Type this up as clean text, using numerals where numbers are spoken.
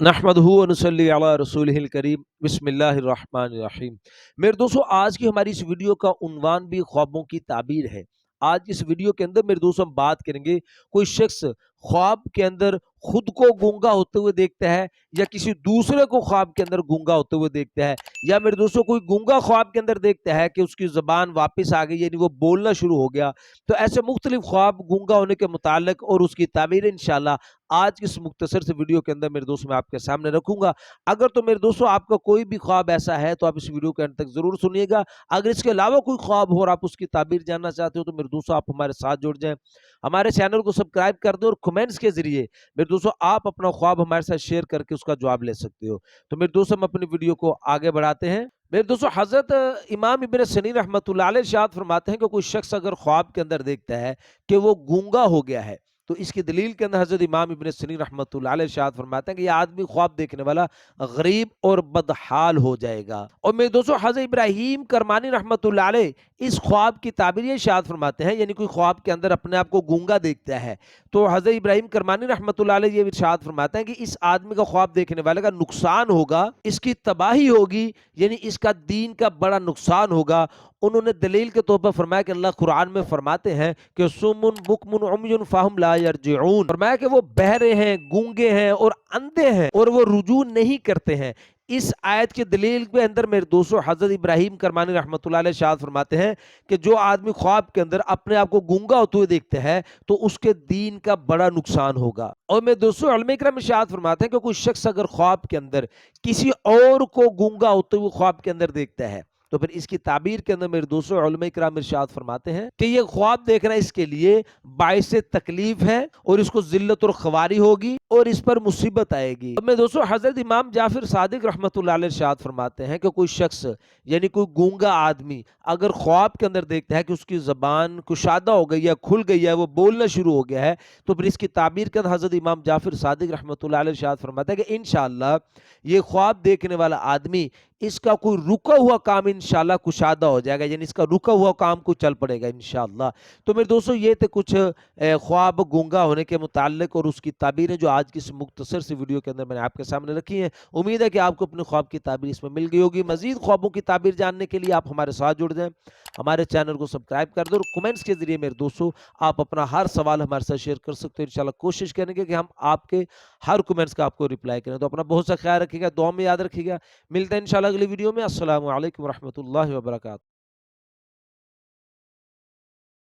नहमदहू व नसल्ली अला रसूलिहिल करीम बिस्मिल्लाहिर्रहमानिर्रहीम। मेरे दोस्तों, आज की हमारी इस वीडियो का उन्वान भी ख्वाबों की ताबीर है। आज इस वीडियो के अंदर मेरे दोस्तों हम बात करेंगे, कोई शख्स ख्वाब के अंदर खुद को गूंगा होते हुए देखता है या किसी दूसरे को ख्वाब के अंदर गूंगा होते हुए देखता है, या मेरे दोस्तों कोई गूंगा ख्वाब के अंदर देखता है कि उसकी ज़बान वापस आ गई, यानी वो बोलना शुरू हो गया। तो ऐसे मुख्तलिफ ख्वाब गूंगा होने के मुतालिक और उसकी ताबीर इंशाल्लाह आज की इस मुख्तसर से वीडियो के अंदर मेरे दोस्तों मैं आपके सामने रखूंगा। अगर तो मेरे दोस्तों आपका कोई भी ख्वाब ऐसा है तो आप इस वीडियो के अंत तक जरूर सुनिएगा। अगर इसके अलावा कोई ख्वाब हो और आप उसकी ताबीर जानना चाहते हो तो मेरे दोस्तों आप हमारे साथ जुड़ जाएं, हमारे चैनल को सब्सक्राइब कर दें और कमेंट्स के जरिए मेरे दोस्तों आप अपना ख्वाब हमारे साथ शेयर करके उसका जवाब ले सकते हो। तो मेरे दोस्तों हम अपनी वीडियो को आगे बढ़ाते हैं। मेरे दोस्तों, हजरत इमाम इब्न सनी रहमतुल्लाह अलैह इरशाद फरमाते हैं कि कोई शख्स अगर ख्वाब के अंदर देखता है कि वो गूंगा हो गया है, तो इसकी दलील के अंदर हजरत इमाम इब्न सनी रहमतुल्लाह अलैह इरशाद फरमाते हैं कि यह आदमी ख्वाब देखने वाला गरीब और बदहाल हो जाएगा। और मेरे दोस्तों, हजरत इब्राहीम करमानी रहमतुल्लाह अलैह इस ख्वाब की ताबीर ये इरशाद फरमाते हैं, यानी कोई ख्वाब के अंदर अपने आप को गूंगा देखता है तो हजरत इब्राहीम करमानी रहमतुल्लाह अलैह ये इरशाद फरमाते हैं कि इस आदमी का ख्वाब देखने वाले का नुकसान होगा, इसकी तबाही होगी, यानी इसका दीन का बड़ा नुकसान होगा। उन्होंने दलील के तौर पर फरमाया कि अल्लाह कुरान में फरमाते हैं कि सुमुन बुकमुन उम्युन फाहुम ला यरजिऊन, फरमाया कि वो बहरे हैं, गूंगे हैं और अंधे हैं और वो रुजू नहीं करते हैं। इस आयत की दलील के अंदर मेरे दोस्तों हजरत इब्राहीम करमानी रहमतुल्लाह अलैह शाद फरमाते हैं कि जो आदमी ख्वाब के अंदर अपने आप को गूंगा होते हुए देखते हैं तो उसके दीन का बड़ा नुकसान होगा। और मेरे दोस्तों उलमा इकराम इरशाद फरमाते हैं कि कोई शख्स अगर ख्वाब के अंदर किसी और को गूंगा होते हुए ख्वाब के अंदर देखता है तो फिर इसकी ताबीर के अंदर मेरे दोस्तों उलमा इकराम इरशाद फरमाते हैं कि ये ख्वाब देखना इसके लिए बाइस तकलीफ है और इसको जिल्लत और ख्वारी होगी और इस पर मुसीबत आएगी। अब मेरे दोस्तों हजरत इमाम जाफिर सादिक रहमतुल्लाह अलैह इरशाद फरमाते हैं कि कोई शख्स यानी कोई गूंगा आदमी अगर ख्वाब के अंदर देखता है कि उसकी जबान कुशादा हो गई है, खुल गई है, वो बोलना शुरू हो गया है, तो फिर इसकी ताबीर के अंदर हजरत इमाम जाफिर सादिक रहमतुल्लाह अलैह इरशाद फरमाते हैं कि इंशाअल्लाह ये ख्वाब देखने वाला आदमी इसका कोई रुका हुआ काम इंशाल्लाह कुशादा हो जाएगा, यानी इसका रुका हुआ काम को चल पड़ेगा इंशाल्लाह। तो मेरे दोस्तों ये थे कुछ ख्वाब गूंगा होने के मुताल्लिक और उसकी ताबीरें जो आज की इस मुख्तसर सी वीडियो के अंदर मैंने आपके सामने रखी हैं। उम्मीद है कि आपको अपने ख्वाब की ताबीर इसमें मिल गई होगी। मजीद ख्वाबों की ताबीर जानने के लिए आप हमारे साथ जुड़ जाएं, हमारे चैनल को सब्सक्राइब कर दें और कमेंट्स के जरिए मेरे दोस्तों आप अपना हर सवाल हमारे साथ शेयर कर सकते हो। इंशाल्लाह कोशिश करेंगे कि हम आपके हर कमेंट्स का आपको रिप्लाई करें। तो अपना बहुत सा ख्याल रखिएगा, दुआ में याद रखिएगा। मिलते हैं इंशाल्लाह अगली वीडियो में। अस्सलामु अलैकुम रहमतुल्लाहि व बरकातहू।